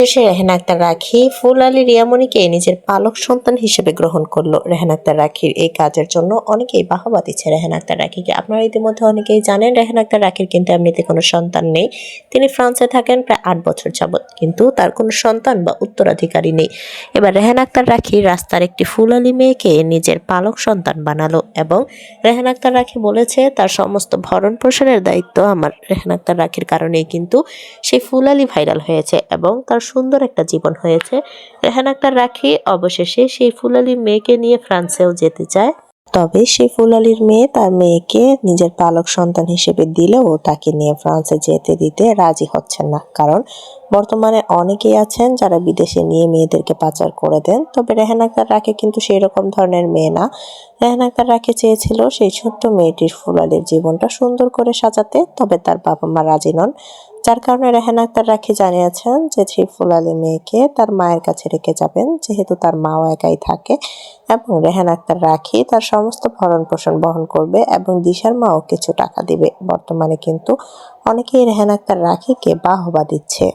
শেষে রেহেনা আক্তার রাখি ফুল আলী রিয়ামণিকে নিজের পালক সন্তান হিসেবে গ্রহণ করলো। রেহেনা আক্তার রাখির এই কাজের জন্য অনেকেই বাহবা দিচ্ছে রেহেনা আক্তার রাখিকে। আপনারা ইতিমধ্যে অনেকেই জানেন রেহেনা আক্তার রাখির কিন্তু এমনিতে কোনো সন্তান নেই। তিনি ফ্রান্সে থাকেন প্রায় 8 বছর যাবৎ, কিন্তু তার কোনো সন্তান বা উত্তরাধিকারী নেই। এবার রেহেনা আক্তার রাখি রাস্তার একটি ফুল আলী মেয়েকে নিজের পালক সন্তান বানালো এবং রেহেনা আক্তার রাখি বলেছে তার সমস্ত ভরণ পোষণের দায়িত্ব আমার। রেহেনা আক্তার রাখির কারণেই কিন্তু সেই ফুল আলী ভাইরাল হয়েছে এবং তার সুন্দর একটা জীবন হয়েছে। রেহেনা আক্তার রাখি অবশেষে সেই ফুল আলী মেয়েকে নিয়ে ফ্রান্সেও যেতে চায়। তবে সেই ফুল আলীর মেয়ে তার মেয়েকে নিজের পালক সন্তান হিসেবে দিলেও তাকে নিয়ে ফ্রান্সে যেতে দিতে রাজি হচ্ছেন না, কারণ বর্তমানে অনেকেই আছেন যারা বিদেশে নিয়ে মেয়েদেরকে পাচার করে দেন। তবে রেহেনা আক্তার রাখি কিন্তু সেই রকম ধরনের মেয়ে না। রেহেনা আক্তার রাখি চেয়েছিল সেই ছোট্ট মেয়েটির ফুল আলীর জীবনটা সুন্দর করে সাজাতে, তবে তার বাবা মা রাজি নন। যার কারণে রেহেনা আক্তার রাখি জানিয়েছেন যে সেই ফুল আলী মেয়েকে তার মায়ের কাছে রেখে যাবেন, যেহেতু তার মাও একাই থাকে, এবং রেহেনা আক্তার রাখি তার সমস্ত ভরণ পোষণ বহন করবে এবং দিশার মাও কিছু টাকা দিবে। বর্তমানে কিন্তু অনেকেই রেহেনা আক্তার রাখিকে বাহবা দিচ্ছে।